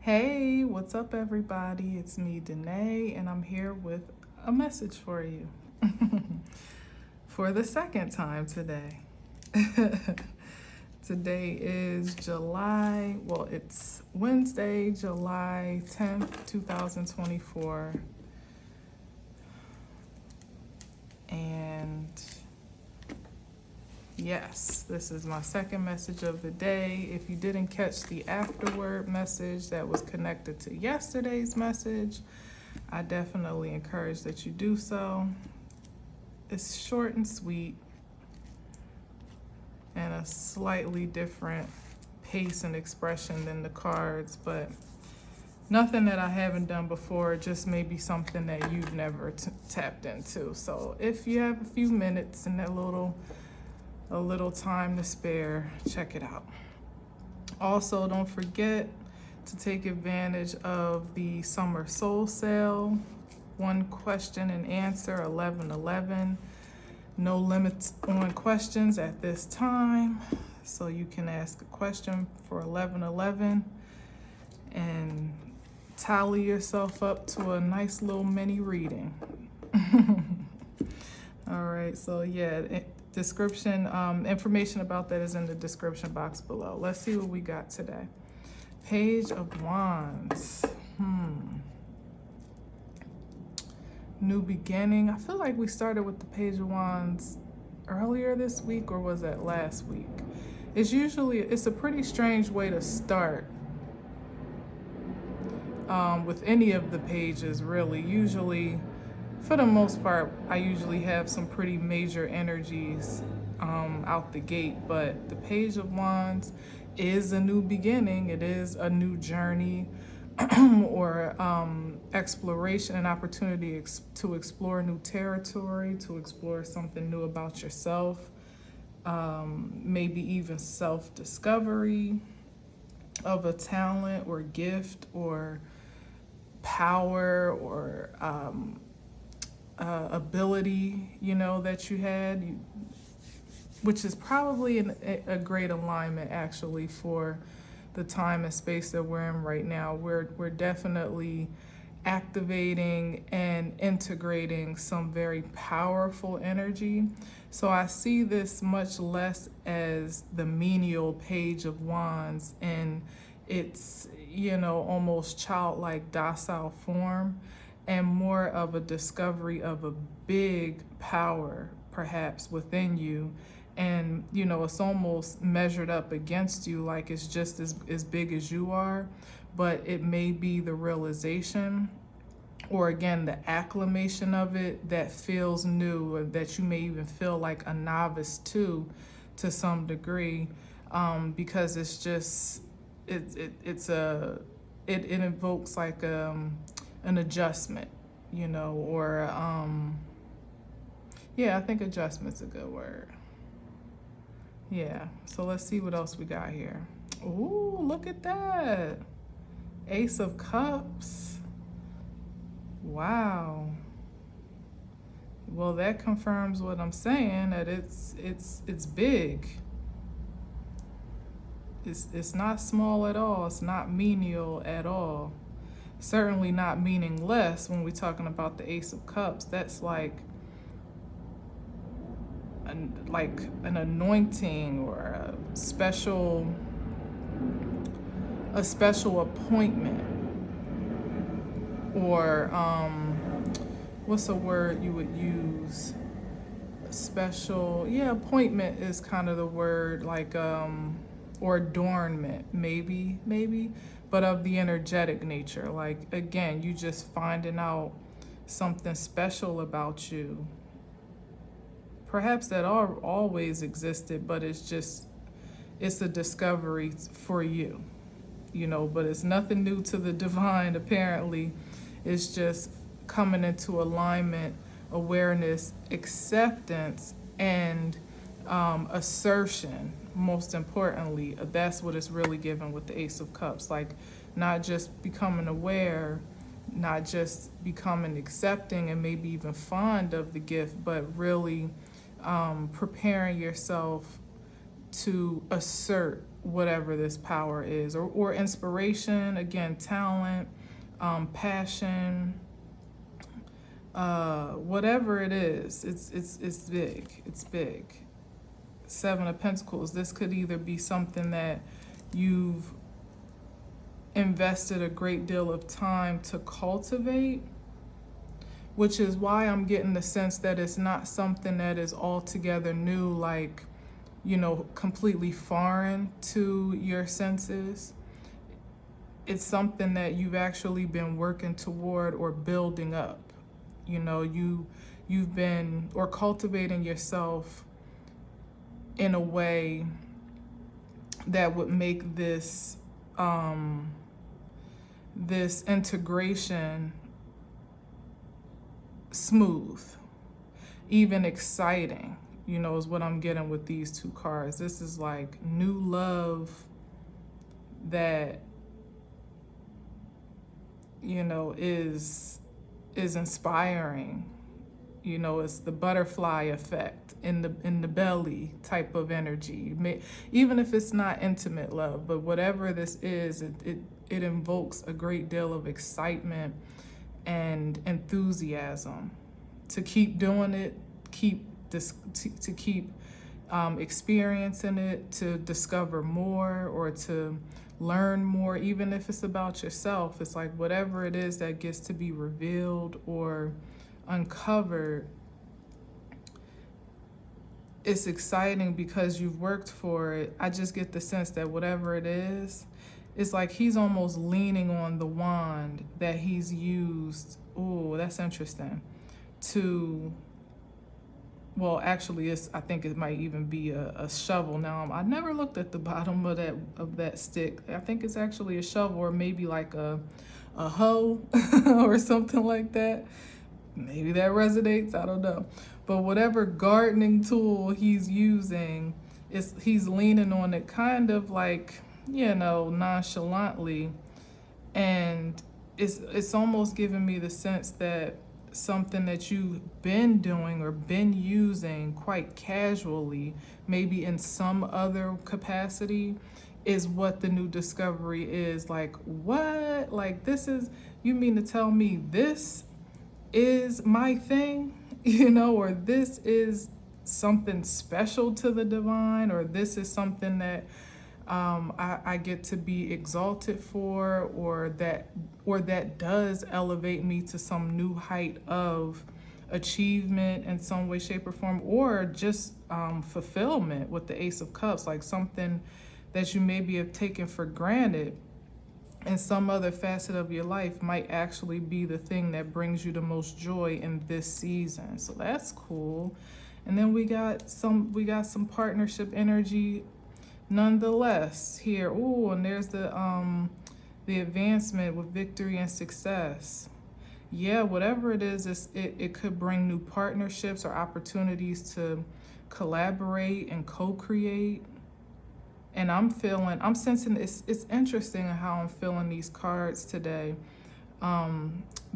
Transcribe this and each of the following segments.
Hey, what's up, everybody? It's me, Danae, and I'm here with a message for you for the second time today. Today is it's Wednesday, July 10th, 2024. And yes, this is my second message of the day. If you didn't catch the afterword message that was connected to yesterday's message, I definitely encourage that you do so. It's short and sweet and a slightly different pace and expression than the cards, but nothing that I haven't done before, just maybe something that you've never tapped into. So if you have a few minutes and a little time to spare, check it out. Also, don't forget to take advantage of the summer soul sale. One question and answer, 11:11. No limits on questions at this time, so you can ask a question for 11:11 and tally yourself up to a nice little mini reading. All right, so yeah, description, information about that is in the description box below. Let's see what we got today. Page of Wands. New beginning. I feel like we started with the Page of Wands earlier this week, or was that last week? It's a pretty strange way to start with any of the pages, really. Usually, for the most part, I usually have some pretty major energies out the gate, but the Page of Wands is a new beginning. It is a new journey or exploration, an opportunity to explore new territory, to explore something new about yourself, maybe even self-discovery of a talent or gift or power or ability, that you had, which is probably a great alignment actually for the time and space that we're in right now. We're definitely activating and integrating some very powerful energy. So I see this much less as the menial Page of Wands and its, almost childlike, docile form, and more of a discovery of a big power perhaps within you. And it's almost measured up against you, like it's just as big as you are, but it may be the realization, or again the acclimation of it, that feels new, or that you may even feel like a novice to some degree, because it's just it invokes like an adjustment, or I think adjustment's a good word. Yeah, so let's see what else we got here. Ooh, look at that. Ace of Cups. Wow. Well, that confirms what I'm saying, that it's big. It's not small at all. It's not menial at all. Certainly not meaningless when we're talking about the Ace of Cups. That's like an anointing or a special appointment, or what's a word you would use? A special, appointment is kind of the word, like or adornment, maybe, but of the energetic nature. Like, again, you just finding out something special about you, perhaps that always existed, but it's a discovery for you, but it's nothing new to the divine, apparently. It's just coming into alignment, awareness, acceptance, and assertion, most importantly. That's what it's really given with the Ace of Cups. Like, not just becoming aware, not just becoming accepting and maybe even fond of the gift, but really preparing yourself to assert whatever this power is, or inspiration, again, talent, passion, whatever it is, it's big. It's big. Seven of Pentacles. This could either be something that you've invested a great deal of time to cultivate, which is why I'm getting the sense that it's not something that is altogether new, like, you know, completely foreign to your senses. It's something that you've actually been working toward or building up. You know, you've been, or cultivating yourself in a way that would make this this integration smooth, even exciting, you know, is what I'm getting with these two cards. This is like new love that, you know, is inspiring. You know, it's the butterfly effect in the belly type of energy. Even if it's not intimate love, but whatever this is, it invokes a great deal of excitement and enthusiasm to keep doing it, to keep experiencing it, to discover more or to learn more, even if it's about yourself. It's like whatever it is that gets to be revealed or uncovered, it's exciting because you've worked for it. I just get the sense that whatever it is, it's like he's almost leaning on the wand that he's used. Oh, that's interesting. Well, actually, I think it might even be a shovel. Now, I never looked at the bottom of that stick. I think it's actually a shovel, or maybe like a hoe or something like that. Maybe that resonates, I don't know. But whatever gardening tool he's using, he's leaning on it kind of like, you know, nonchalantly. And it's almost giving me the sense that something that you've been doing or been using quite casually, maybe in some other capacity, is what the new discovery is. Like, what? Like, this is, you mean to tell me this is my thing, you know, or this is something special to the divine, or this is something that I get to be exalted for, or that does elevate me to some new height of achievement in some way, shape, or form, or just fulfillment with the Ace of Cups, like something that you maybe have taken for granted in some other facet of your life might actually be the thing that brings you the most joy in this season. So that's cool. And then we got some partnership energy nonetheless here. Oh, and there's the advancement with victory and success. Yeah, whatever it is, it could bring new partnerships or opportunities to collaborate and co-create. And I'm sensing it's interesting how I'm feeling these cards today,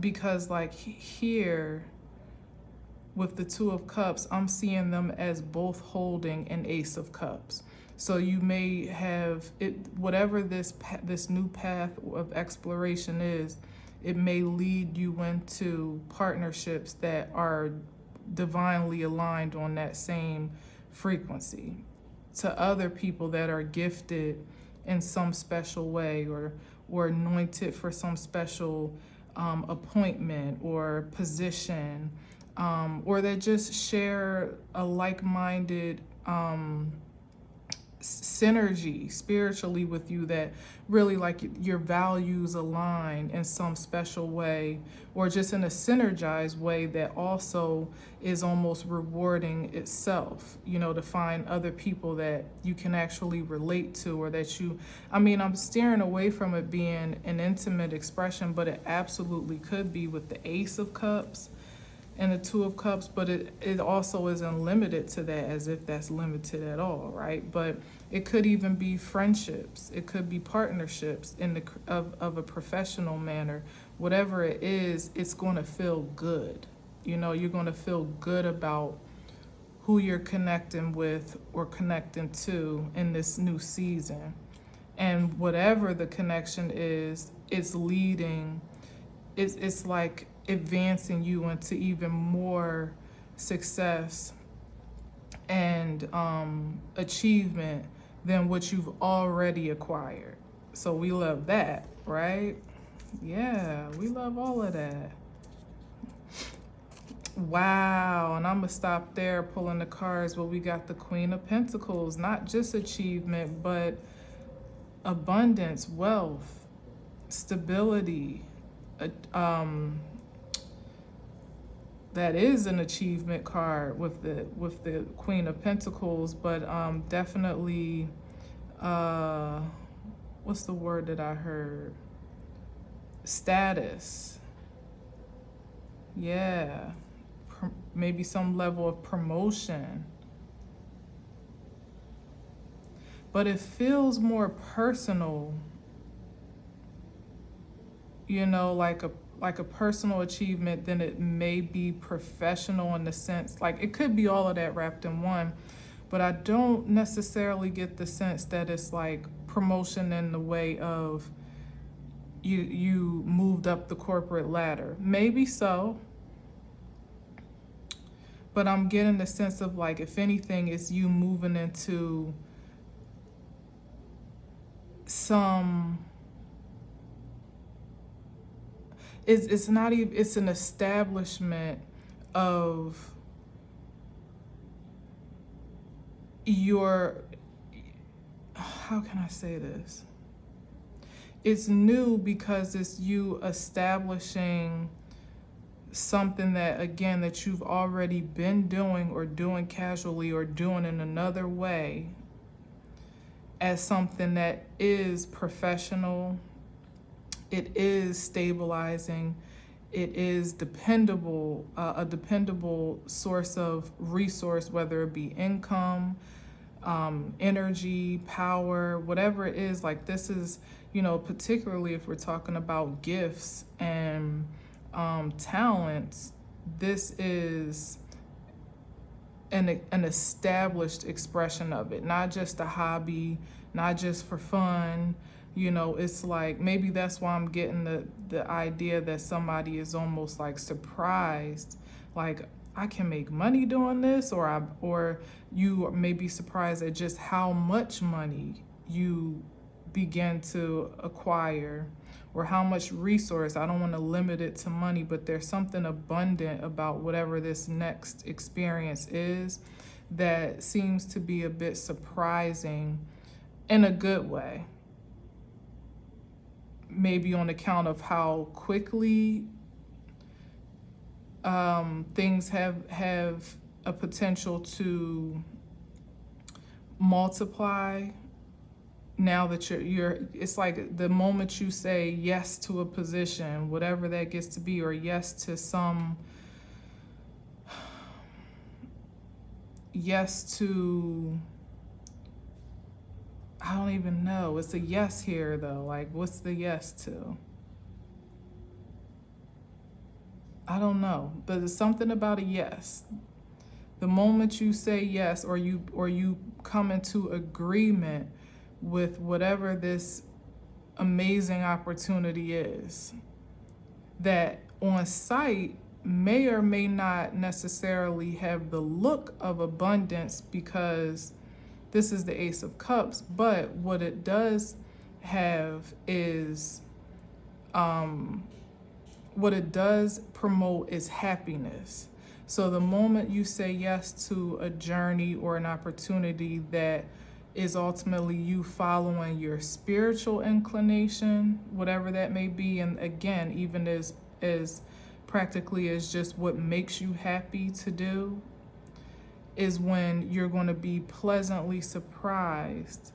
because like here with the Two of Cups, I'm seeing them as both holding an Ace of Cups. So you may have it, whatever this new path of exploration is, it may lead you into partnerships that are divinely aligned on that same frequency, to other people that are gifted in some special way, or anointed for some special appointment or position, or that just share a like-minded synergy spiritually with you, that really like your values align in some special way, or just in a synergized way that also is almost rewarding itself, you know, to find other people that you can actually relate to, or that I'm steering away from it being an intimate expression, but it absolutely could be with the Ace of Cups and the Two of Cups, but it also isn't limited to that, as if that's limited at all, right? But it could even be friendships. It could be partnerships of a professional manner. Whatever it is, it's going to feel good. You know, you're going to feel good about who you're connecting with or connecting to in this new season. And whatever the connection is, it's leading, it's like advancing you into even more success and achievement than what you've already acquired. So we love that, right? Yeah, we love all of that. Wow, and I'm gonna stop there pulling the cards, but we got the Queen of Pentacles, not just achievement, but abundance, wealth, stability. That is an achievement card with the Queen of Pentacles, but definitely, what's the word that I heard? Status. Yeah, maybe some level of promotion. But it feels more personal, you know, like a personal achievement than it may be professional, in the sense, like it could be all of that wrapped in one, but I don't necessarily get the sense that it's like promotion in the way of you moved up the corporate ladder. Maybe so, but I'm getting the sense of, like, if anything, it's you moving into some, it's not even, it's an establishment of your, how can I say this? It's new because it's you establishing something that, again, that you've already been doing or doing casually or doing in another way, as something that is professional, it is stabilizing, it is dependable, a dependable source of resource, whether it be income, energy, power, whatever it is. Like, this is, you know, particularly if we're talking about gifts and talents, this is an established expression of it, not just a hobby, not just for fun. You know, it's like, maybe that's why I'm getting the idea that somebody is almost like surprised, like, I can make money doing this, or you may be surprised at just how much money you begin to acquire, or how much resource. I don't want to limit it to money, but there's something abundant about whatever this next experience is that seems to be a bit surprising in a good way. Maybe on account of how quickly things have a potential to multiply. Now that you're, it's like the moment you say yes to a position, whatever that gets to be, or yes to some, yes to, I don't even know. It's a yes here though. Like, what's the yes to? I don't know, but there's something about a yes. The moment you say yes, or you come into agreement with whatever this amazing opportunity is, that on sight may or may not necessarily have the look of abundance, because this is the Ace of Cups, but what it does have is, what it does promote is happiness. So the moment you say yes to a journey or an opportunity that is ultimately you following your spiritual inclination, whatever that may be, and again, even as practically as just what makes you happy to do, is when you're going to be pleasantly surprised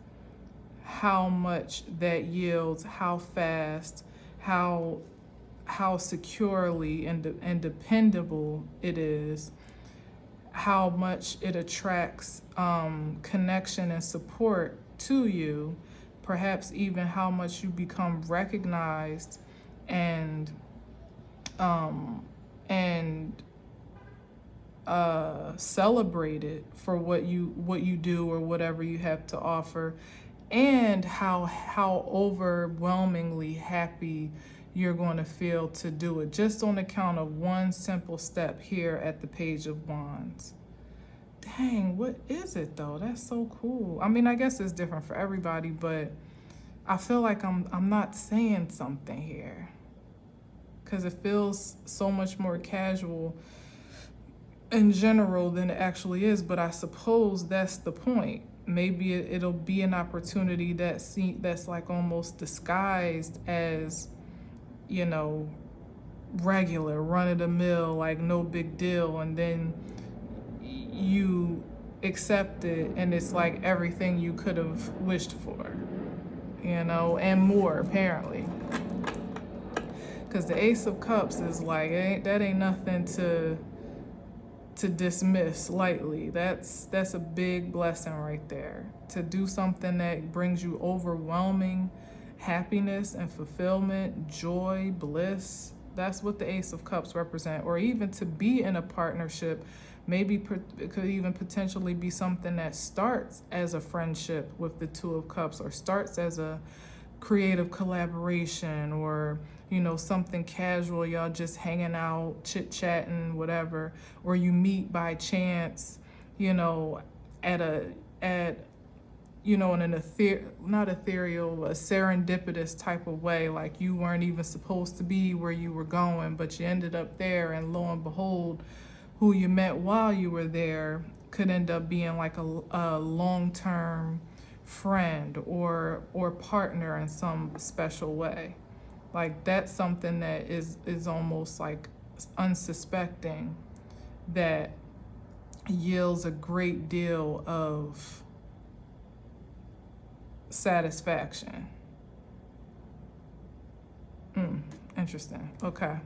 how much that yields, how fast, how securely and dependable it is, how much it attracts connection and support to you, perhaps even how much you become recognized and celebrated for what you do or whatever you have to offer, and how overwhelmingly happy you're going to feel to do it, just on account of one simple step here at the Page of Wands. Dang, what is it though? That's so cool. I mean, I guess it's different for everybody, but I feel like I'm not saying something here, because it feels so much more casual in general than it actually is. But I suppose that's the point. Maybe it'll be an opportunity that's like almost disguised as, you know, regular, run-of-the-mill, like no big deal, and then you accept it and it's like everything you could have wished for, you know, and more apparently. Because the Ace of Cups is like, that ain't nothing to dismiss lightly. That's a big blessing right there. To do something that brings you overwhelming happiness and fulfillment, joy, bliss. That's what the Ace of Cups represent. Or even to be in a partnership, maybe it could even potentially be something that starts as a friendship with the Two of Cups, or starts as a creative collaboration, or, you know, something casual, y'all just hanging out, chit-chatting, whatever, or you meet by chance, you know, at you know, in an not ethereal, a serendipitous type of way, like you weren't even supposed to be where you were going, but you ended up there, and lo and behold, who you met while you were there could end up being like a long-term friend or partner in some special way. Like that's something that is almost like unsuspecting, that yields a great deal of satisfaction. Interesting. Okay.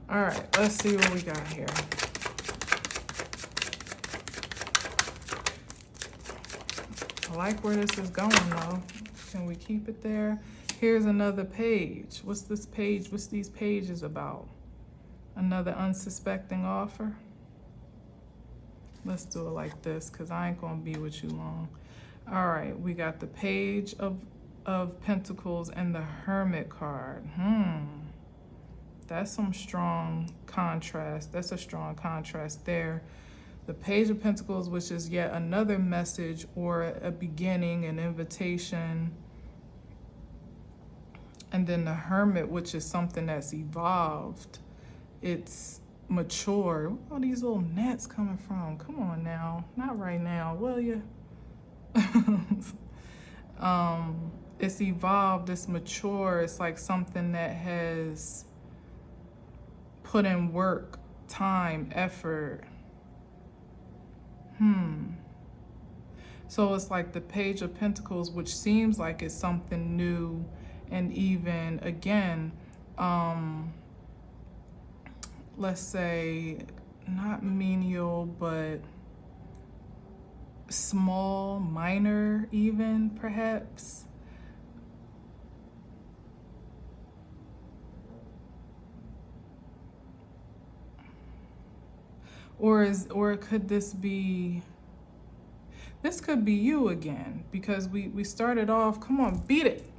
All right, let's see what we got here. I like where this is going though. Can we keep it there? Here's another page. What's this page? What's these pages about? Another unsuspecting offer? Let's do it like this, because I ain't gonna be with you long. All right, we got the Page of Pentacles and the Hermit card. That's some strong contrast. That's a strong contrast there. The Page of Pentacles, which is yet another message or a beginning, an invitation. And then the Hermit, which is something that's evolved. It's mature. Where are all these little gnats coming from? Come on now. Not right now, will you? It's evolved, it's mature, it's like something that has put in work, time, effort. So it's like the Page of Pentacles, which seems like it's something new, and even again, let's say not menial, but small, minor even, perhaps. Or could this be, this could be you again, because we started off, come on, beat it.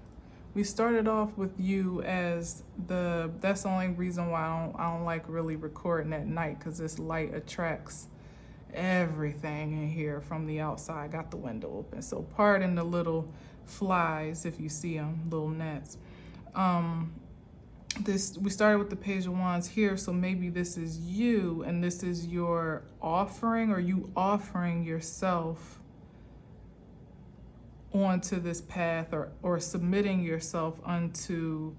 We started off with you as that's the only reason why I don't like really recording at night, because this light attracts everything in here from the outside. Got the window open, so pardon the little flies if you see them, little gnats. We started with the Page of Wands here, so maybe this is you, and this is your offering, or you offering yourself onto this path, or submitting yourself unto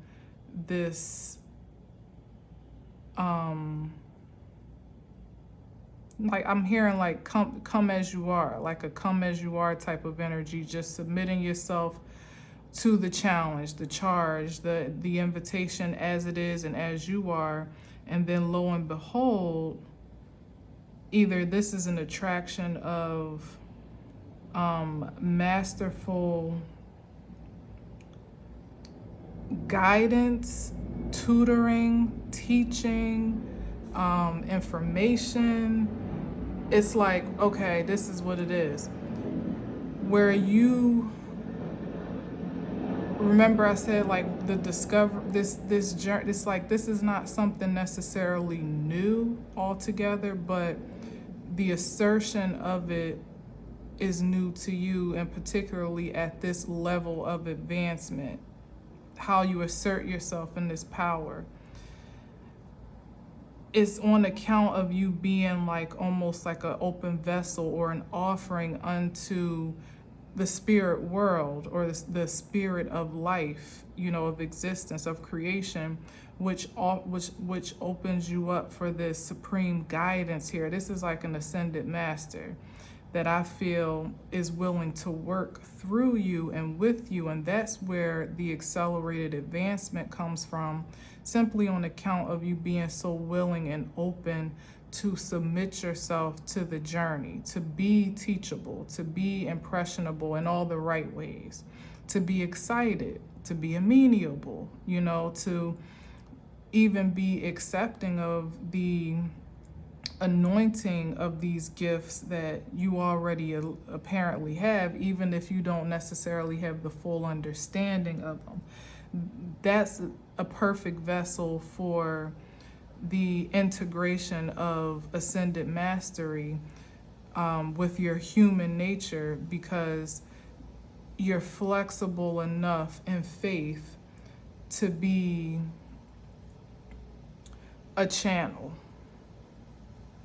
this like I'm hearing like come as you are, like a come as you are type of energy, just submitting yourself to the challenge, the charge, the invitation as it is and as you are. And then lo and behold, either this is an attraction of masterful guidance, tutoring, teaching, information. It's like, okay, this is what it is. Where you remember I said like the discover this journey, it's like this is not something necessarily new altogether, but the assertion of it is new to you, and particularly at this level of advancement, how you assert yourself in this power. It's on account of you being like almost like an open vessel or an offering unto the spirit world, or the spirit of life, of existence, of creation, which opens you up for this supreme guidance here. This is like an ascended master that I feel is willing to work through you and with you, and that's where the accelerated advancement comes from, simply on account of you being so willing and open to submit yourself to the journey, to be teachable, to be impressionable in all the right ways, to be excited, to be amenable, to even be accepting of the anointing of these gifts that you already apparently have, even if you don't necessarily have the full understanding of them. That's a perfect vessel for the integration of ascended mastery with your human nature, because you're flexible enough in faith to be a channel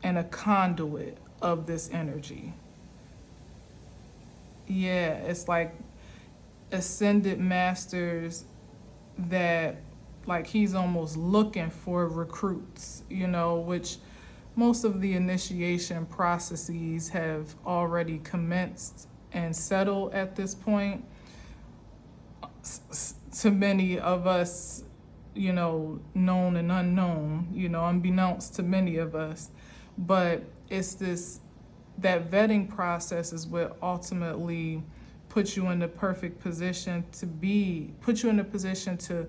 and a conduit of this energy. Yeah, it's like ascended masters that, like, he's almost looking for recruits, which most of the initiation processes have already commenced and settled at this point. To many of us, known and unknown, unbeknownst to many of us. But it's that vetting process is what ultimately puts you in the perfect position put you in a position to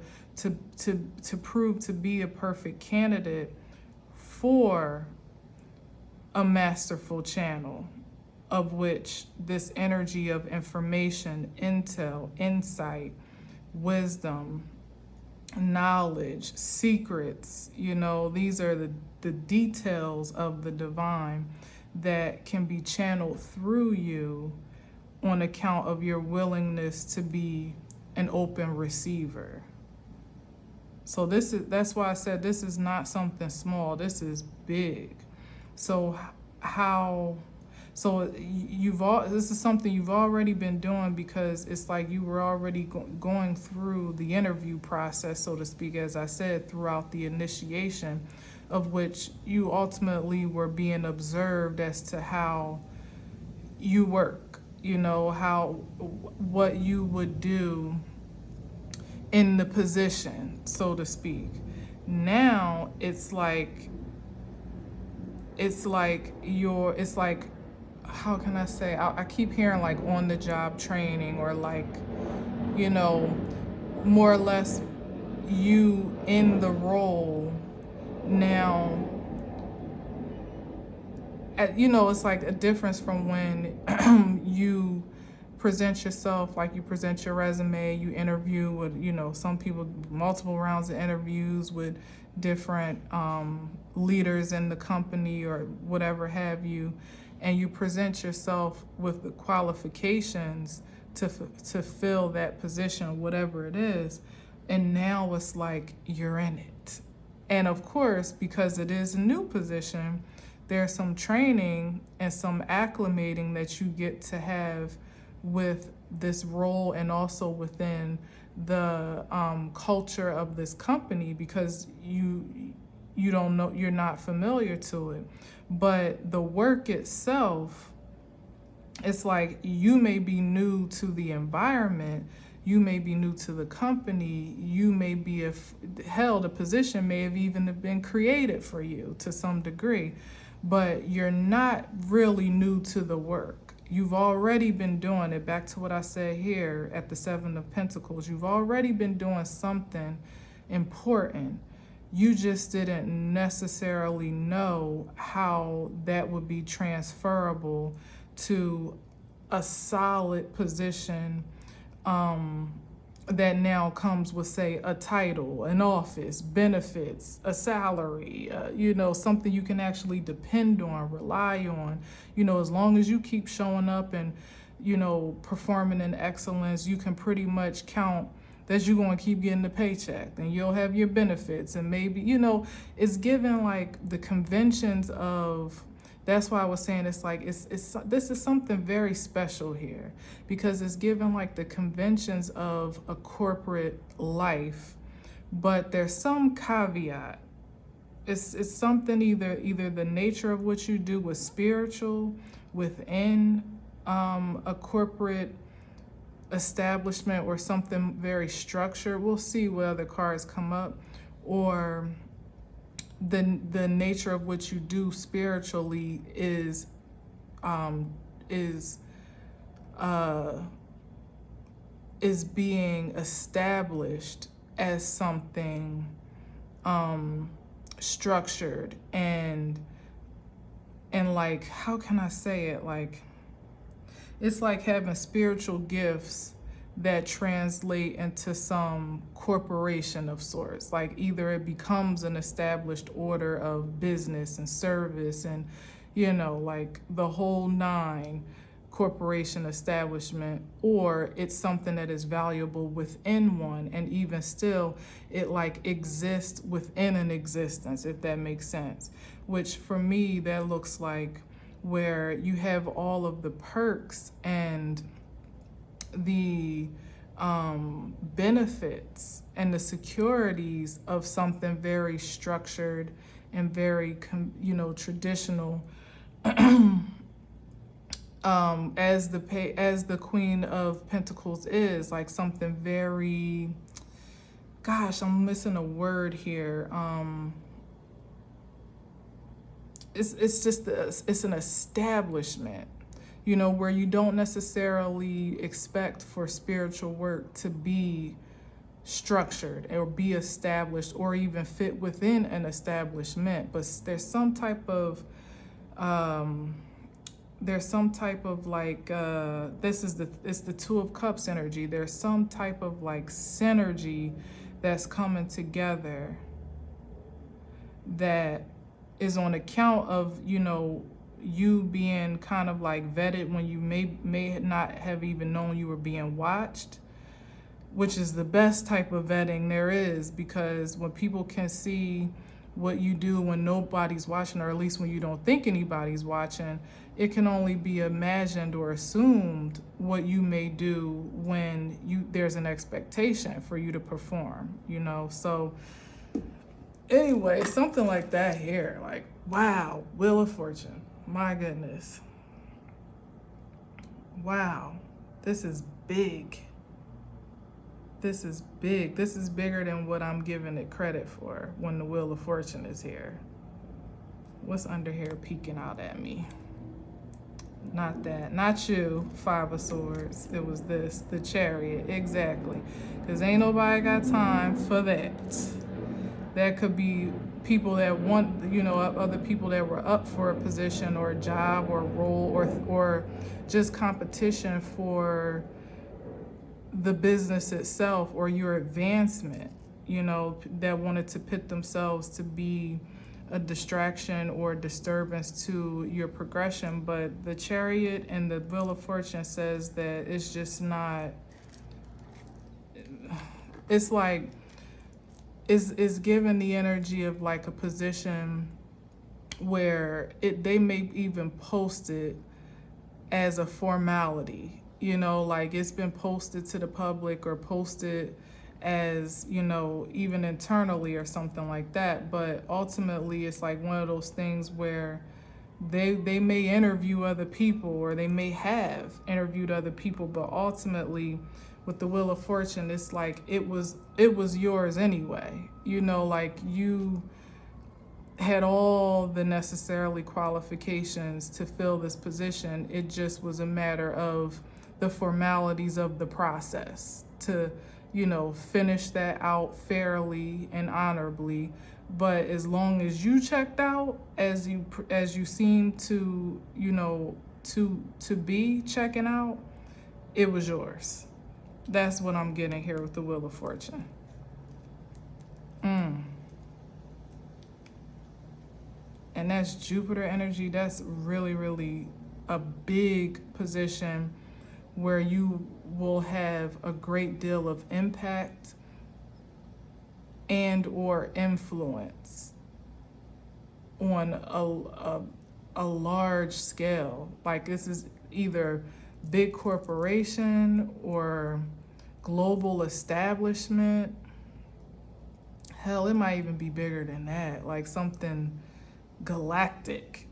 prove to be a perfect candidate for a masterful channel, of which this energy of information, intel, insight, wisdom, knowledge, secrets, these are the details of the divine that can be channeled through you on account of your willingness to be an open receiver. So that's why I said this is not something small, this is big. So this is something you've already been doing, because it's like you were already going through the interview process, so to speak, as I said, throughout the initiation, of which you ultimately were being observed as to how you work, what you would do in the position, so to speak. Now it's like how can I say, I keep hearing like on the job training, or like, more or less you in the role now. It's like a difference from when you present yourself, like you present your resume, you interview with, some people, multiple rounds of interviews with different leaders in the company or whatever have you, and you present yourself with the qualifications to fill that position, whatever it is, and now it's like you're in it. And of course, because it is a new position, there's some training and some acclimating that you get to have with this role, and also within the culture of this company, because you don't know, you're not familiar to it. But the work itself, it's like you may be new to the environment, you may be new to the company, you may be held a position may have even been created for you to some degree, but you're not really new to the work. You've already been doing it. Back to what I said here at the Seven of Pentacles, you've already been doing something important. You just didn't necessarily know how that would be transferable to a solid position that now comes with, say, a title, an office, benefits, a salary, something you can actually depend on, rely on. As long as you keep showing up and, performing in excellence, you can pretty much count that you're going to keep getting the paycheck, and you'll have your benefits, and maybe, it's given like the conventions of. That's why I was saying it's like this is something very special here, because it's given like the conventions of a corporate life, but there's some caveat. It's something either the nature of what you do was spiritual within a corporate establishment, or something very structured. We'll see what other cards come up, or the nature of what you do spiritually is being established as something structured and like, how can I say it, like, it's like having spiritual gifts that translate into some corporation of sorts. Like, either it becomes an established order of business and service and, like the whole nine, corporation establishment, or it's something that is valuable within one, and even still, it like exists within an existence, if that makes sense. Which for me, that looks like where you have all of the perks and the benefits and the securities of something very structured and very traditional, as the Queen of Pentacles is, like something very, gosh, I'm missing a word here. It's an establishment, where you don't necessarily expect for spiritual work to be structured or be established or even fit within an establishment, but there's some type of like it's the Two of Cups energy. There's some type of like synergy that's coming together that is on account of you being kind of like vetted when you may not have even known you were being watched, which is the best type of vetting there is, because when people can see what you do when nobody's watching, or at least when you don't think anybody's watching, it can only be imagined or assumed what you may do when there's an expectation for you to perform, so anyway, something like that here, like, wow, Wheel of Fortune, my goodness. Wow, this is big. This is big. This is bigger than what I'm giving it credit for when the Wheel of Fortune is here. What's under here peeking out at me? Not that, not you, Five of Swords. It was this, the Chariot, exactly. Because ain't nobody got time for that. That could be people that want, other people that were up for a position or a job or a role, or just competition for the business itself or your advancement, that wanted to pit themselves to be a distraction or disturbance to your progression. But the Chariot and the Wheel of Fortune says that it's just not, it's like, is given the energy of like a position where they may even post it as a formality, like it's been posted to the public or posted as, even internally or something like that. But ultimately it's like one of those things where they may interview other people, or they may have interviewed other people, but ultimately with the Wheel of Fortune, it's like it was yours anyway. Like you had all the necessarily qualifications to fill this position. It just was a matter of the formalities of the process to finish that out fairly and honorably. But as long as you checked out, as you seem to, to be checking out, it was yours. That's what I'm getting here with the Wheel of Fortune. And that's Jupiter energy. That's really, really a big position where you will have a great deal of impact and or influence on a large scale. Like, this is either big corporation or global establishment. Hell, it might even be bigger than that, like something galactic.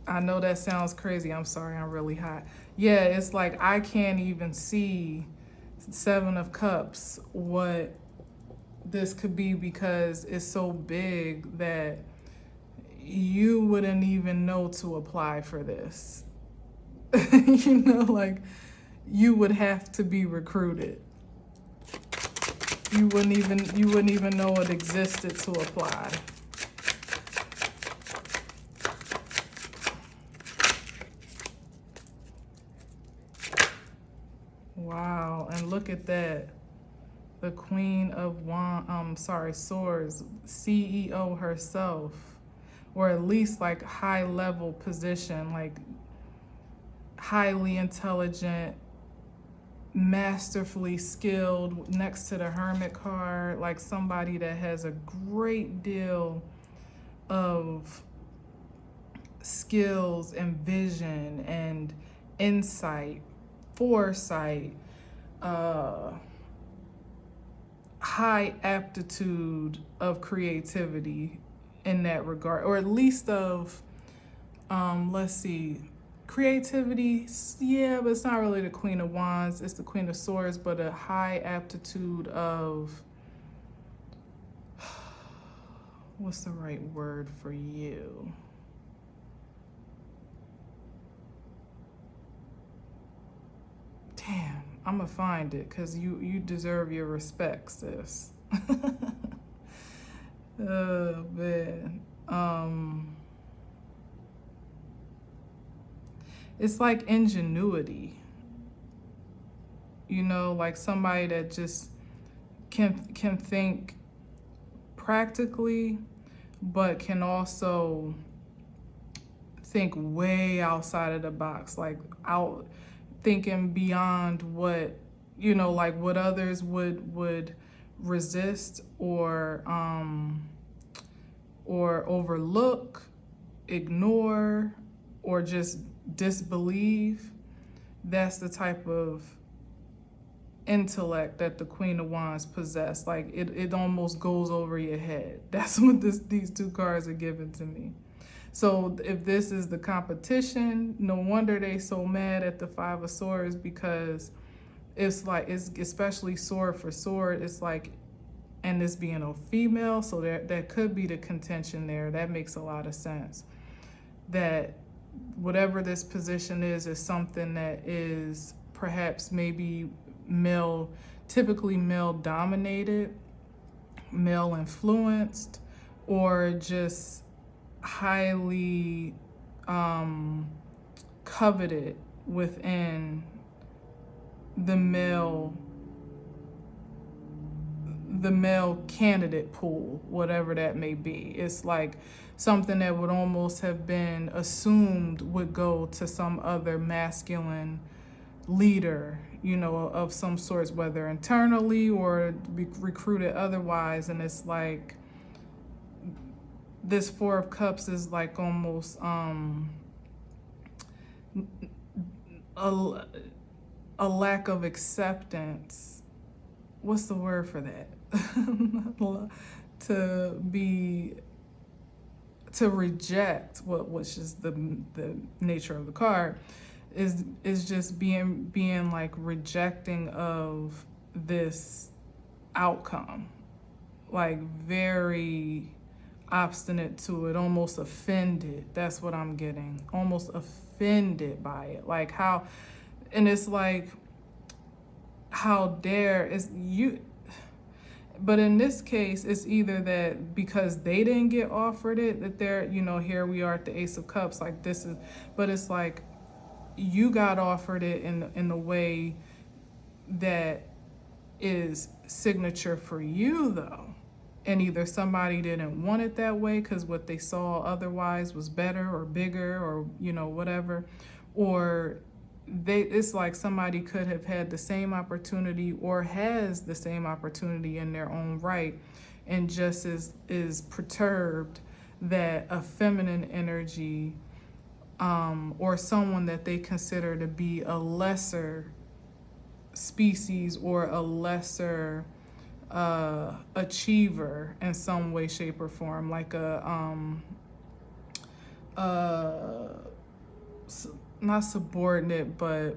I know that sounds crazy. I'm sorry, I'm really hot. Yeah, it's like I can't even see Seven of Cups what this could be, because it's so big that you wouldn't even know to apply for this. Like, you would have to be recruited. You wouldn't even know it existed to apply. Wow, and look at that. The Queen of Swords, CEO herself, or at least like high level position, like highly intelligent, masterfully skilled, next to the Hermit card, like somebody that has a great deal of skills and vision and insight, foresight, high aptitude of creativity in that regard, or at least of, let's see, creativity, yeah, but it's not really the Queen of Wands, it's the Queen of Swords, but a high aptitude of, what's the right word for you? Damn, I'm gonna find it, because you deserve your respect, sis. Oh, man. It's like ingenuity. Like somebody that just can think practically, but can also think way outside of the box, like out thinking beyond what, like what others would resist or overlook, ignore, or just disbelieve. That's the type of intellect that the Queen of Wands possess. Like it almost goes over your head. That's what these two cards are giving to me. So if this is the competition, no wonder they so mad at the Five of Swords, because it's like, it's especially sword for sword. It's like, and this being a female, so that could be the contention there. That makes a lot of sense. That whatever this position is something that is perhaps maybe male, typically male dominated, male influenced, or just highly coveted within the male candidate pool, whatever that may be. It's like something that would almost have been assumed would go to some other masculine leader, of some sorts, whether internally or be recruited otherwise. And it's like this Four of Cups is like almost a lack of acceptance. What's the word for that? to reject which is the nature of the card, is just being like rejecting of this outcome, like very obstinate to it, almost offended. That's what I'm getting, almost offended by it. Like how, and it's like how dare is you. But in this case, it's either that because they didn't get offered it, that they're, you know, here we are at the Ace of Cups, like this is, but it's like you got offered it in the way that is signature for you though. And either somebody didn't want it that way because what they saw otherwise was better or bigger or, you know, whatever, or it's like somebody could have had the same opportunity or has the same opportunity in their own right and just is perturbed that a feminine energy or someone that they consider to be a lesser species or a lesser achiever in some way, shape, or form, like not subordinate, but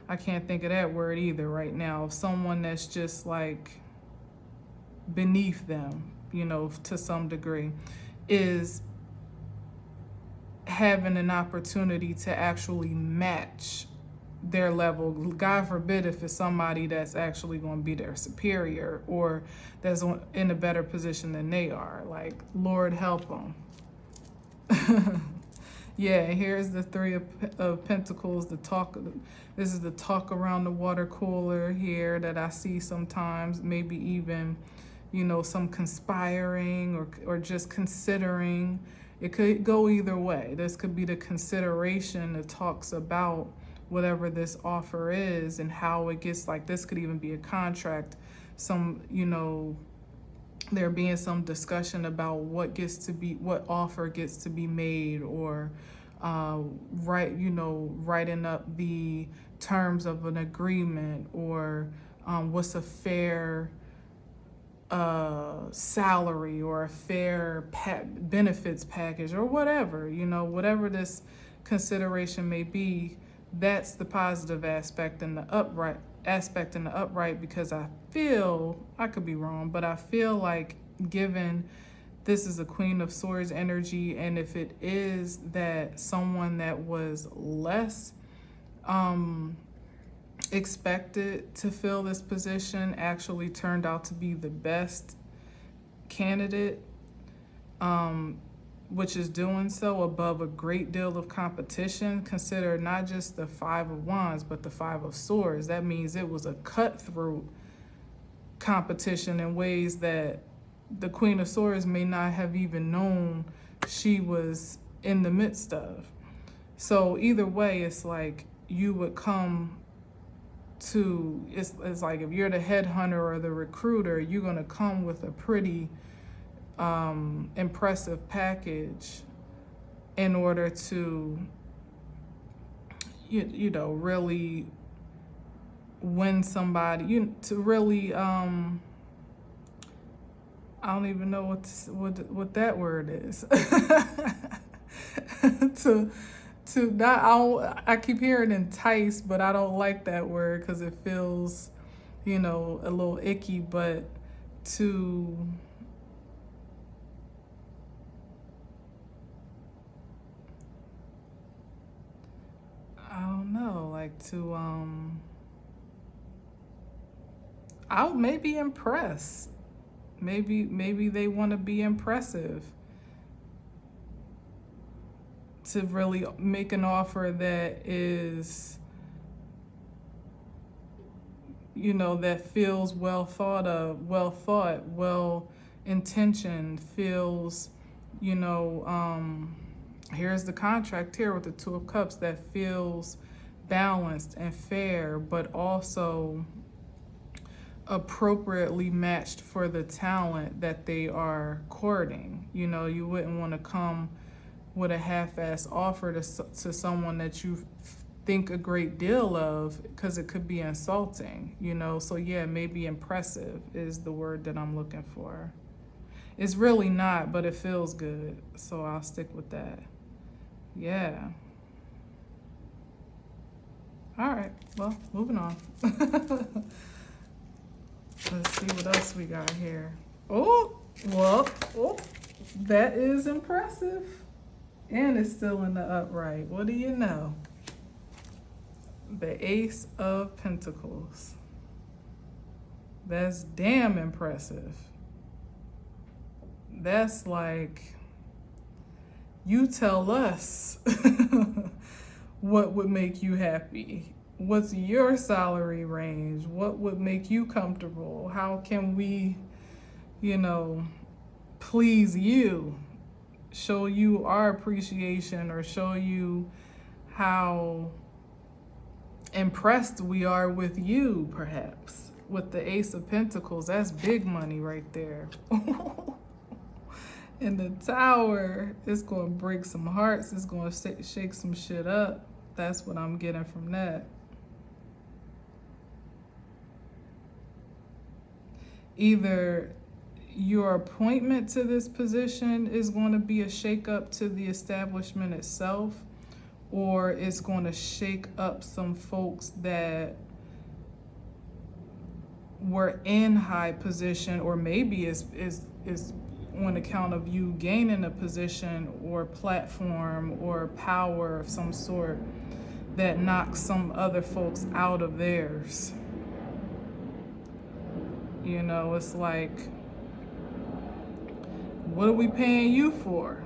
I can't think of that word either right now. Someone that's just like beneath them, you know, to some degree, is having an opportunity to actually match their level. God forbid if it's somebody that's actually going to be their superior or that's in a better position than they are. Like, Lord help them. Yeah, here's the Three of Pentacles, the talk. This is the talk around the water cooler here that I see sometimes, maybe even, you know, some conspiring or just considering. It could go either way. This could be the consideration that talks about whatever this offer is and how it gets, like this could even be a contract. Some, you know, there being some discussion about what offer gets to be made, or writing up the terms of an agreement, or what's a fair salary or a fair benefits package or whatever, you know, whatever this consideration may be. That's the positive aspect in the upright because I feel, I could be wrong, but I feel like given this is a Queen of Swords energy, and if it is that someone that was less expected to fill this position actually turned out to be the best candidate, which is doing so above a great deal of competition. Consider not just the Five of Wands, but the Five of Swords. That means it was a cutthroat competition in ways that the Queen of Swords may not have even known she was in the midst of. So either way, it's like you would come to, it's like if you're the headhunter or the recruiter, you're going to come with a pretty impressive package in order to, you know, really win somebody, to really, I don't even know what that word is. to not, I keep hearing entice, but I don't like that word because it feels, you know, a little icky, but to I don't know, like to I'll maybe impress. Maybe they want to be impressive, to really make an offer that is, you know, that feels well thought of, well thought, well intentioned, feels, you know, here's the contract here with the Two of Cups, that feels balanced and fair, but also appropriately matched for the talent that they are courting. You know, you wouldn't want to come with a half-ass offer to someone that you think a great deal of, because it could be insulting, you know. So yeah, maybe impressive is the word that I'm looking for. It's really not, but it feels good, so I'll stick with that. Yeah. All right, well, moving on. Let's see what else we got here. Oh, well, that is impressive. And it's still in the upright. What do you know? The Ace of Pentacles. That's damn impressive. That's like, you tell us what would make you happy. What's your salary range? What would make you comfortable? How can we, please you? Show you our appreciation, or show you how impressed we are with you, perhaps. With the Ace of Pentacles, that's big money right there. And the Tower, it's going to break some hearts. It's going to shake some shit up. That's what I'm getting from that. Either your appointment to this position is going to be a shake-up to the establishment itself, or it's going to shake up some folks that were in high position, or maybe is on account of you gaining a position or platform or power of some sort that knocks some other folks out of theirs. It's like, what are we paying you for?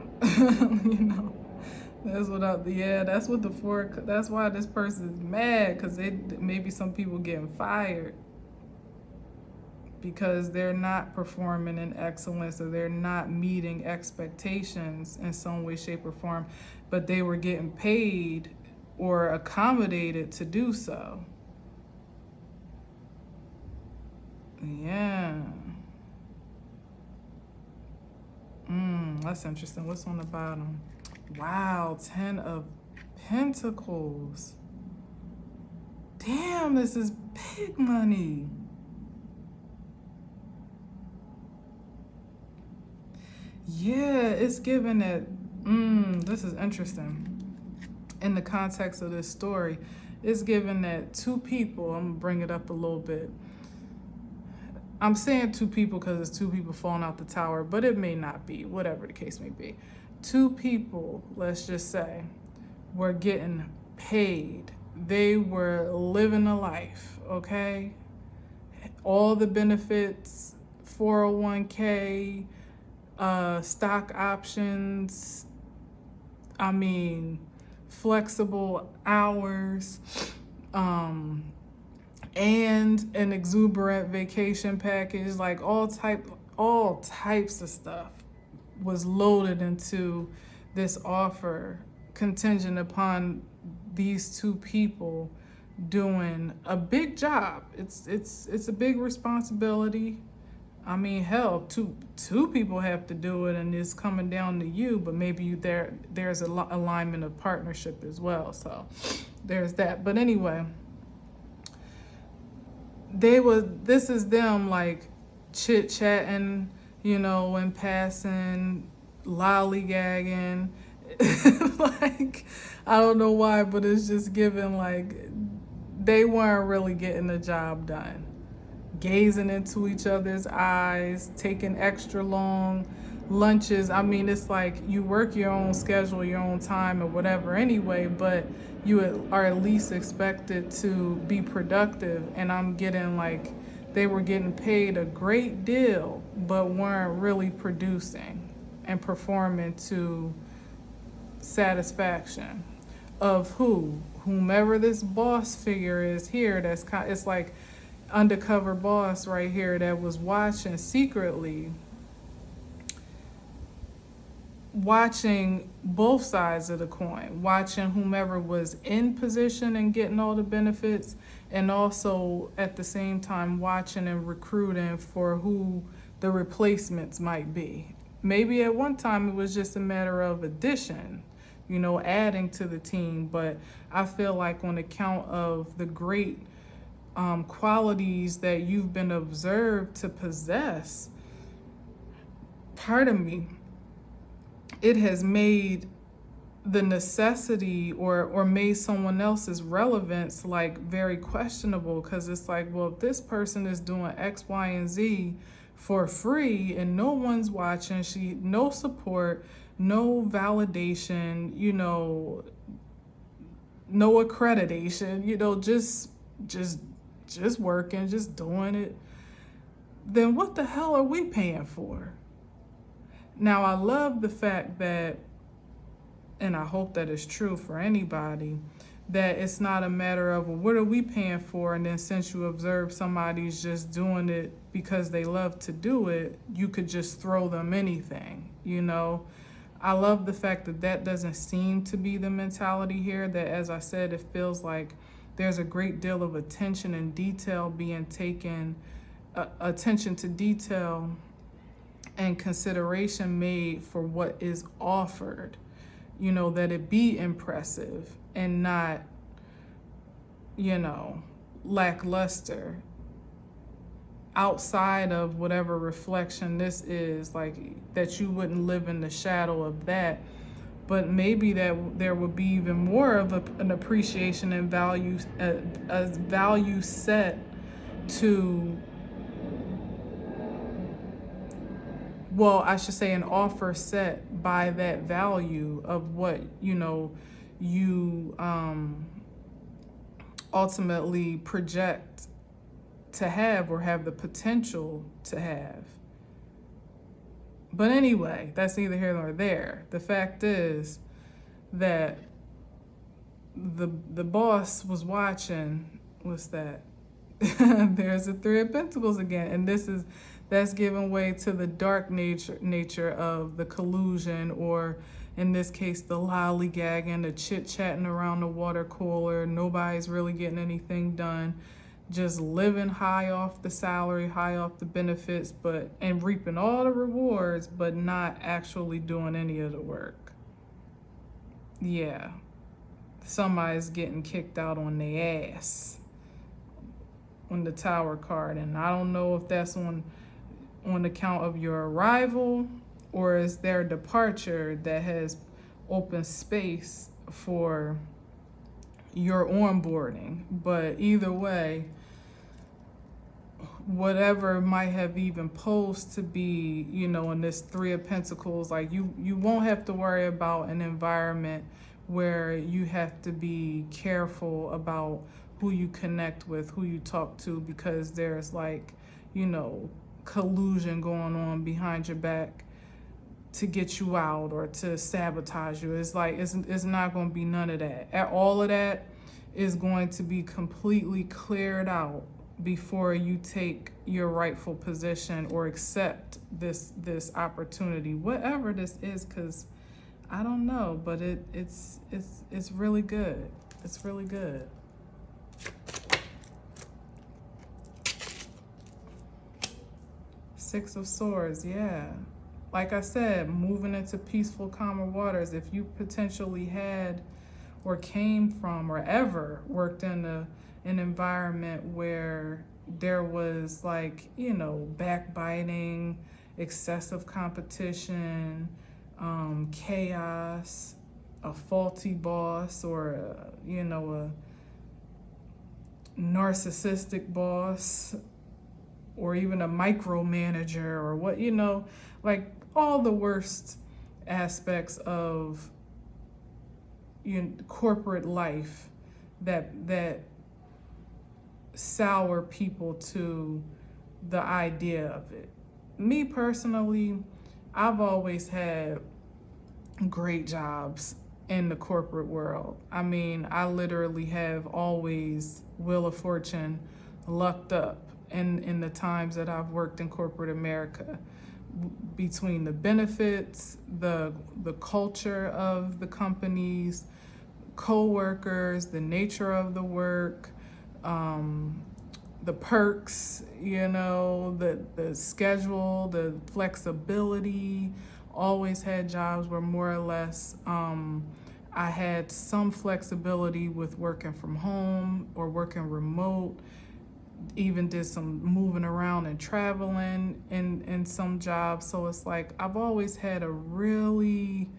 That's what that's what that's why this person is mad, because maybe some people getting fired because they're not performing in excellence, or they're not meeting expectations in some way, shape, or form, but they were getting paid or accommodated to do so. Yeah. That's interesting. What's on the bottom? Wow, 10 of Pentacles. Damn, this is big money. Yeah, it's given that, this is interesting. In the context of this story, it's given that two people, I'm gonna bring it up a little bit. I'm saying two people because it's two people falling out the tower, but it may not be, whatever the case may be. Two people, let's just say, were getting paid. They were living a life, okay? All the benefits, 401k, stock options, flexible hours, and an exuberant vacation package, like all types of stuff was loaded into this offer, contingent upon these two people doing a big job. It's a big responsibility. Hell, two people have to do it, and it's coming down to you, but maybe there's a alignment of partnership as well. So there's that. But anyway, this is them like chit-chatting, and passing, lollygagging. Like, I don't know why, but it's just given like they weren't really getting the job done. Gazing into each other's eyes, taking extra long lunches. It's like you work your own schedule, your own time, or whatever anyway, but you are at least expected to be productive. And I'm getting like they were getting paid a great deal, but weren't really producing and performing to satisfaction of whomever this boss figure is here. It's like undercover boss right here that was watching secretly, watching both sides of the coin, watching whomever was in position and getting all the benefits, and also at the same time watching and recruiting for who the replacements might be. Maybe at one time it was just a matter of addition, adding to the team, but I feel like on account of the great qualities that you've been observed to possess, it has made the necessity or made someone else's relevance like very questionable, because it's like, well, if this person is doing X, Y, and Z for free and no one's watching, no support, no validation, no accreditation, just working, just doing it, then what the hell are we paying for? Now, I love the fact that, and I hope that it's true for anybody, that it's not a matter of, well, what are we paying for? And then since you observe somebody's just doing it because they love to do it, you could just throw them anything, I love the fact that that doesn't seem to be the mentality here, that, as I said, it feels like there's a great deal of attention and detail being taken, attention to detail and consideration made for what is offered, that it be impressive and not, lackluster. Outside of whatever reflection this is, like, that you wouldn't live in the shadow of that, but maybe that there would be even more of an appreciation and value, a value set to, well, I should say an offer set by that value of what, you ultimately project to have or have the potential to have. But anyway, that's neither here nor there. The fact is that the boss was watching. What's that? There's a Three of Pentacles again, and that's giving way to the dark nature of the collusion, or in this case, the lollygagging, the chit-chatting around the water cooler. Nobody's really getting anything done. Just living high off the salary, high off the benefits, and reaping all the rewards, but not actually doing any of the work. Yeah. Somebody's getting kicked out on their ass on the Tower card, and I don't know if that's on account of your arrival or is their departure that has opened space for your onboarding. But either way, whatever might have even posed to be, in this Three of Pentacles, like you won't have to worry about an environment where you have to be careful about who you connect with, who you talk to, because there's collusion going on behind your back to get you out or to sabotage you. It's not going to be none of that. All of that is going to be completely cleared out before you take your rightful position or accept this opportunity, whatever this is, because I don't know, but it's really good. It's really good. Six of Swords, yeah. Like I said, moving into peaceful, calmer waters. If you potentially had or came from or ever worked in an environment where there was backbiting, excessive competition, chaos, a faulty boss, or a narcissistic boss, or even a micromanager, or all the worst aspects of corporate life that sour people to the idea of it. Me personally, I've always had great jobs in the corporate world. I mean, I literally have always, Wheel of Fortune, lucked up in the times that I've worked in corporate America, between the benefits, the culture of the companies, co-workers, the nature of the work, the perks, the schedule, the flexibility. Always had jobs where more or less I had some flexibility with working from home or working remote. Even did some moving around and traveling in some jobs. So it's I've always had a really,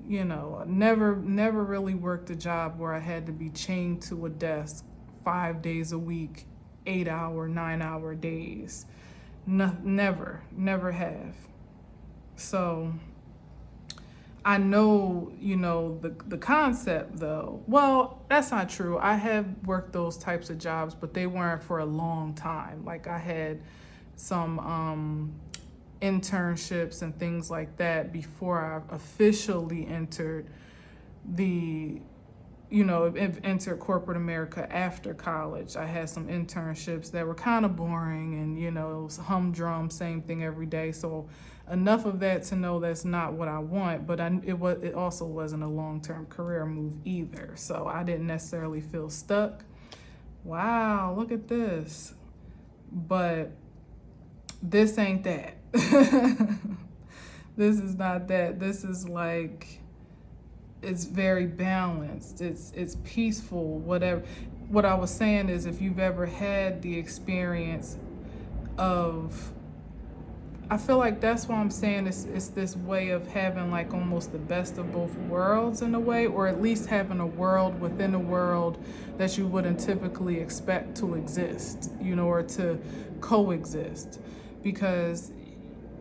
never really worked a job where I had to be chained to a desk 5 days a week, 8-hour, 9-hour days. No, never have. So I know, the concept though. Well, that's not true. I have worked those types of jobs, but they weren't for a long time. Like I had some internships and things like that before I officially entered the entered corporate America after college. I had some internships that were kind of boring and, it was humdrum, same thing every day. So enough of that to know that's not what I want, but it also wasn't a long-term career move either. So I didn't necessarily feel stuck. Wow, look at this. But this ain't that. This is not that. This is like, it's very balanced. It's peaceful, whatever. What I was saying is, if you've ever had the experience of, I feel like that's why I'm saying it's this way of having like almost the best of both worlds in a way, or at least having a world within a world that you wouldn't typically expect to exist, or to coexist, because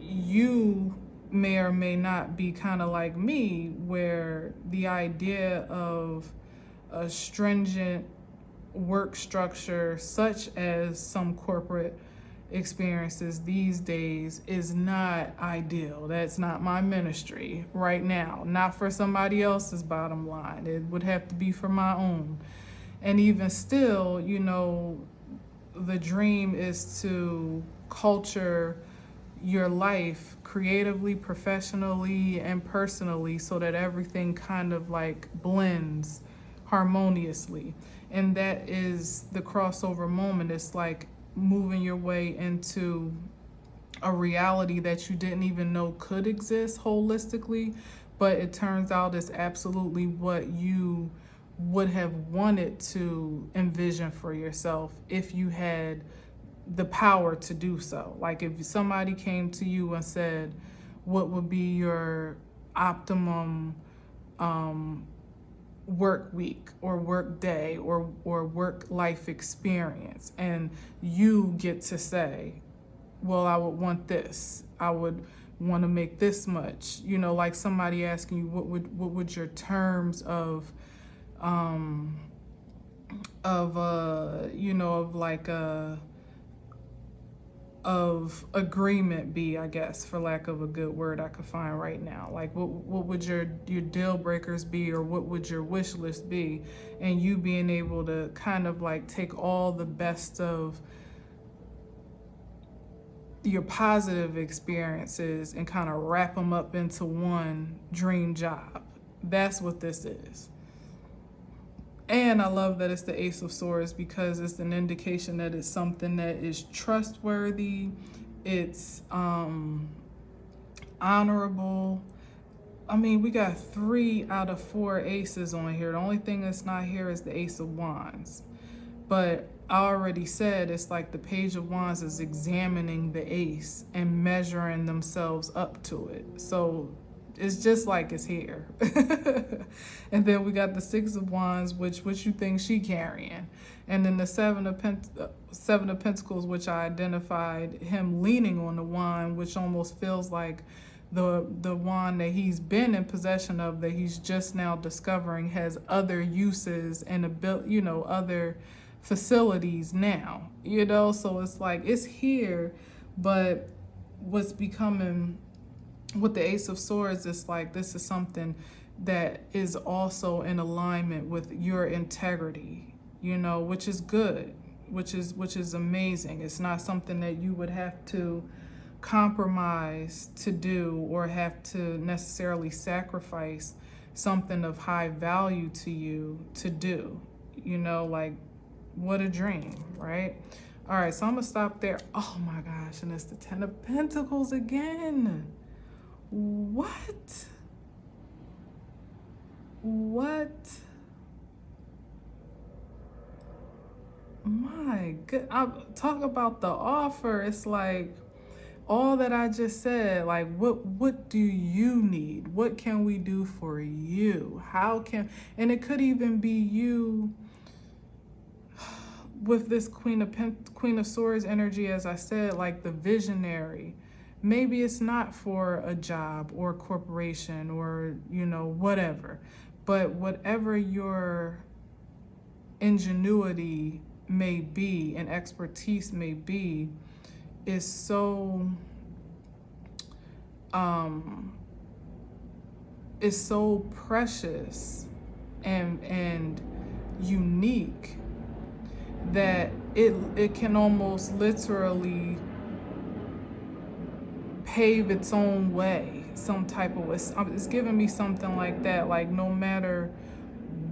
you may or may not be kind of like me, where the idea of a stringent work structure such as some corporate experiences these days is not ideal. That's not my ministry right now, not for somebody else's bottom line. It would have to be for my own. And even still, the dream is to culture your life creatively, professionally, and personally, so that everything kind of like blends harmoniously. And that is the crossover moment. It's like moving your way into a reality that you didn't even know could exist holistically, but it turns out it's absolutely what you would have wanted to envision for yourself if you had the power to do so. Like if somebody came to you and said, what would be your optimum work week or work day or work life experience, and you get to say, well, I would want this, I would want to make this much, like somebody asking you what would your terms of agreement be, I guess, for lack of a good word I could find right now. Like what would your deal breakers be, or what would your wish list be? And you being able to kind of like take all the best of your positive experiences and kind of wrap them up into one dream job. That's what this is. And I love that it's the Ace of Swords, because it's an indication that it's something that is trustworthy, it's honorable. I mean, we got 3 out of 4 aces on here. The only thing that's not here is the Ace of Wands. But I already said it's like the Page of Wands is examining the ace and measuring themselves up to it. So it's just like it's here. And then we got the 6 of Wands, which you think she carrying. And then the Seven of Pentacles, which I identified him leaning on the wand, which almost feels like the wand that he's been in possession of, that he's just now discovering has other uses and other facilities now. So it's like it's here, but what's becoming with the Ace of Swords, it's like this is something that is also in alignment with your integrity, which is good, which is amazing. It's not something that you would have to compromise to do, or have to necessarily sacrifice something of high value to you to do. Like, what a dream, right? All right, so I'm gonna stop there. Oh my gosh, and it's the 10 of Pentacles again. What? My good, I talk about the offer. It's like all that I just said. Like, what do you need? What can we do for you? And it could even be you with this Queen of Swords energy, as I said, like the visionary, maybe it's not for a job or a corporation or, whatever. But whatever your ingenuity may be and expertise may be is so precious and unique that it can almost literally pave its own way, some type of way. It's giving me something like that, like no matter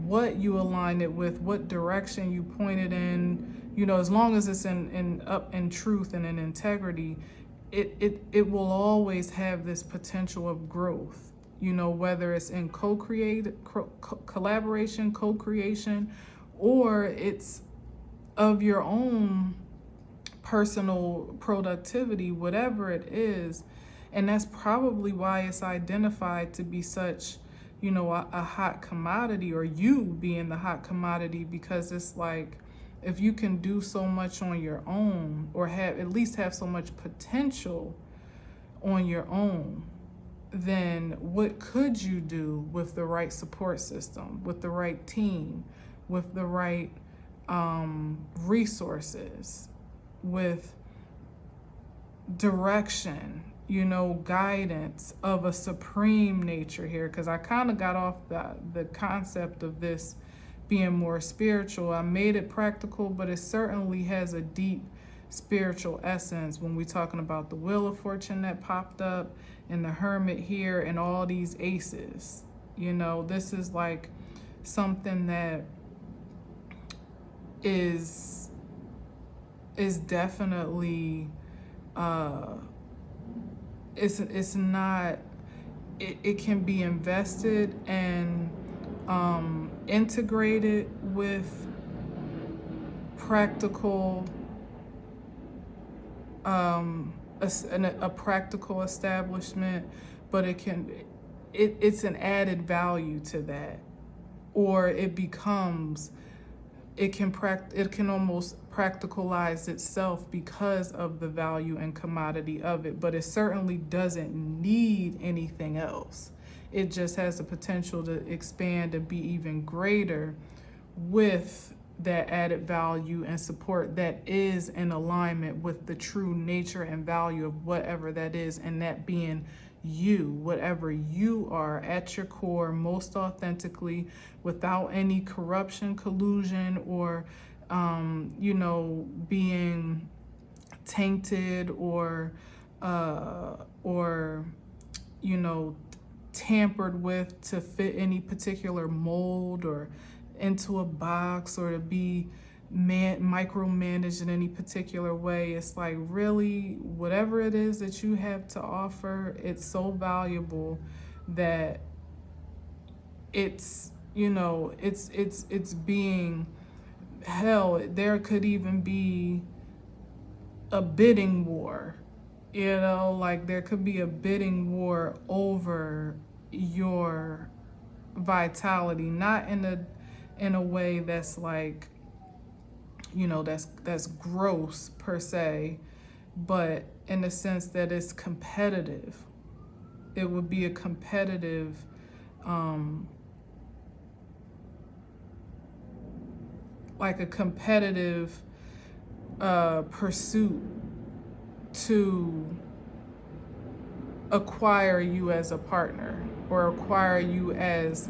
what you align it with, what direction you point it in, as long as it's in truth and in integrity, it will always have this potential of growth, whether it's in collaboration, co-creation, or it's of your own personal productivity, whatever it is. And that's probably why it's identified to be such, a hot commodity, or you being the hot commodity, because it's like, if you can do so much on your own, or at least have so much potential on your own, then what could you do with the right support system, with the right team, with the right resources, with direction, guidance of a supreme nature here? Because I kind of got off the concept of this being more spiritual. I made it practical, but it certainly has a deep spiritual essence when we're talking about the Wheel of Fortune that popped up and the Hermit here and all these aces. This is like something that is definitely it's not, it can be invested and integrated with practical a practical establishment, but it's an added value to that, or it can almost practicalize itself because of the value and commodity of it, but it certainly doesn't need anything else. It just has the potential to expand and be even greater with that added value and support that is in alignment with the true nature and value of whatever that is, and that being you, whatever you are at your core, most authentically, without any corruption, collusion, or being tainted or tampered with to fit any particular mold or into a box, or to be micromanaged in any particular way. It's like, really, whatever it is that you have to offer, it's so valuable that it's being hell. There could even be a bidding war, like there could be a bidding war over your vitality, not in a way that's like, that's gross per se, but in the sense that it's competitive. It would be a competitive pursuit to acquire you as a partner, or acquire you as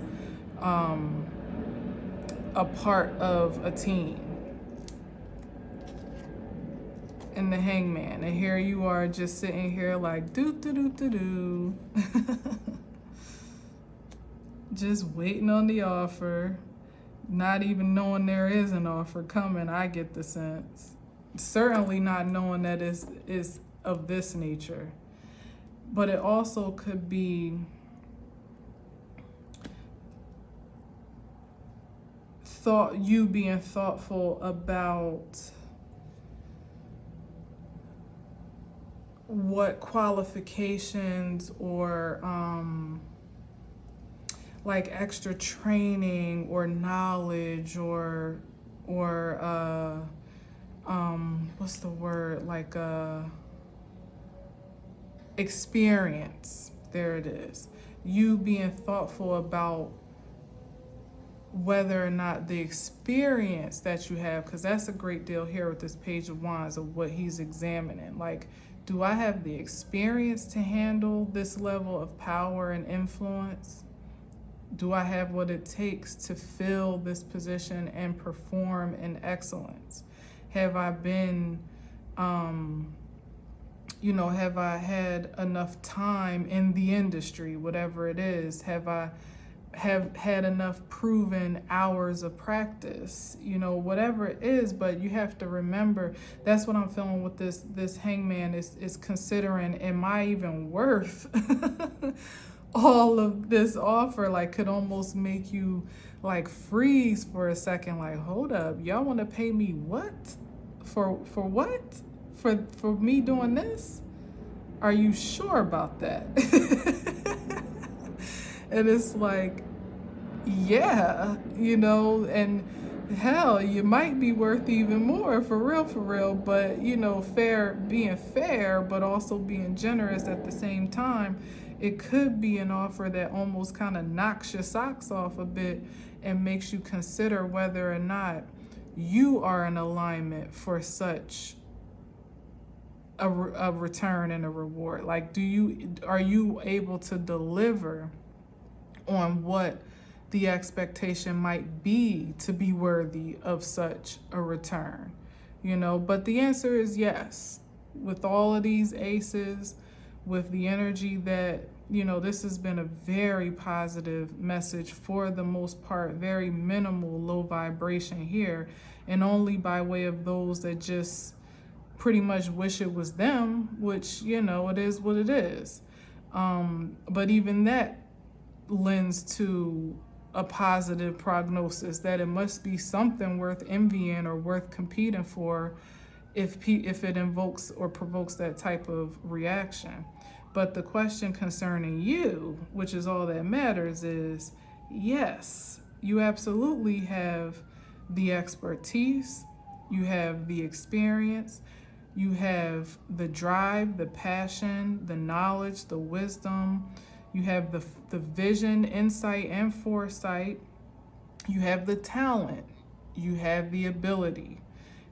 a part of a team. And the Hangman, and here you are just sitting here like do just waiting on the offer, not even knowing there is an offer coming. I get the sense, certainly not knowing that is of this nature. But it also could be you being thoughtful about what qualifications or like extra training or knowledge or what's the word, like experience. There it is. You being thoughtful about whether or not the experience that you have, because that's a great deal here with this Page of Wands of what he's examining. Like, do I have the experience to handle this level of power and influence? Do I have what it takes to fill this position and perform in excellence? Have I been, have I had enough time in the industry, whatever it is? Have I have had enough proven hours of practice, whatever it is? But you have to remember, that's what I'm feeling with this hangman is considering, am I even worth all of this offer? Like, could almost make you like freeze for a second, like, hold up, y'all want to pay me what? For what? For me doing this? Are you sure about that? And it's like, yeah, and hell, you might be worth even more, for real, but being fair, but also being generous at the same time. It could be an offer that almost kind of knocks your socks off a bit and makes you consider whether or not you are in alignment for such a return and a reward. Like, are you able to deliver on what the expectation might be to be worthy of such a return? But the answer is yes. With all of these aces, with the energy that, this has been a very positive message for the most part, very minimal low vibration here, and only by way of those that just pretty much wish it was them, which, it is what it is. But even that lends to a positive prognosis that it must be something worth envying or worth competing for if it invokes or provokes that type of reaction. But the question concerning you, which is all that matters, is yes, you absolutely have the expertise, you have the experience, you have the drive, the passion, the knowledge, the wisdom, you have the vision, insight, and foresight, you have the talent, you have the ability,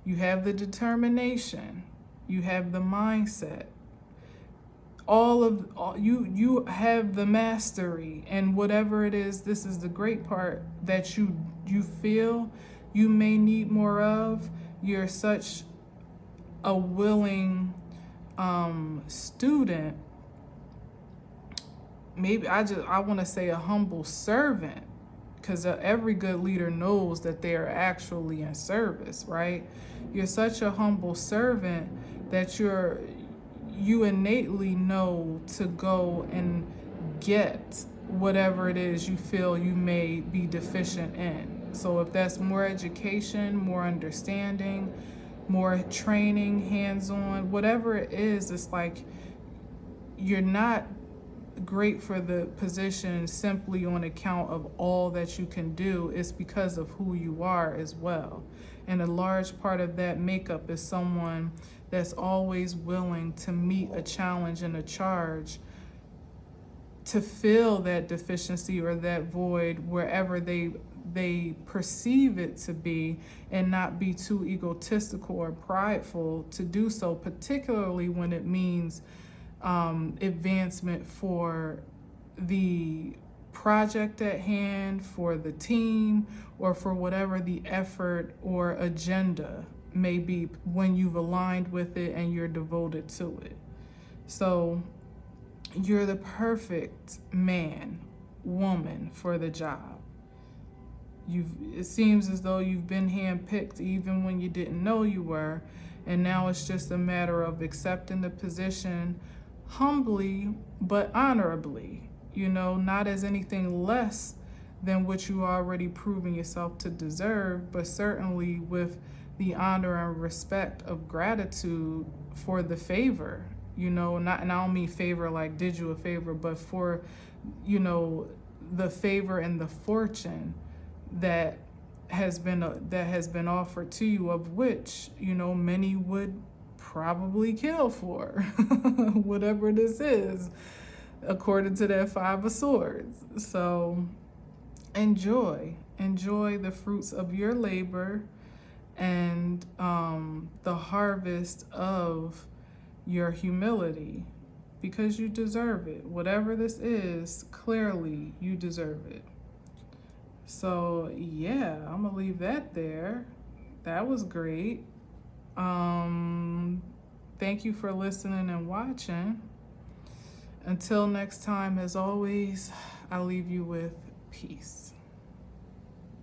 you have the determination, you have the mindset. You have the mastery, and whatever it is, this is the great part that you feel you may need more of. You're such a willing student. Maybe I want to say a humble servant, because every good leader knows that they are actually in service, right? You're such a humble servant that you innately know to go and get whatever it is you feel you may be deficient in. So if that's more education, more understanding, more training, hands-on, whatever it is, it's like you're not great for the position simply on account of all that you can do. It's because of who you are as well. And a large part of that makeup is someone that's always willing to meet a challenge and a charge to fill that deficiency or that void wherever they perceive it to be, and not be too egotistical or prideful to do so, particularly when it means advancement for the project at hand, for the team, or for whatever the effort or agenda may be when you've aligned with it and you're devoted to it. So you're the perfect man, woman for the job. It seems as though you've been handpicked even when you didn't know you were, and now it's just a matter of accepting the position humbly but honorably, not as anything less than what you already proven yourself to deserve, but certainly with the honor and respect of gratitude for the favor, and I don't mean favor like did you a favor, but for, the favor and the fortune that has been offered to you, of which, many would probably kill for, whatever this is, according to that Five of Swords. So enjoy the fruits of your labor and the harvest of your humility, because you deserve it. Whatever this is, clearly you deserve it. So yeah, I'm gonna leave that there. That was great. Thank you for listening and watching. Until next time, as always, I leave you with peace.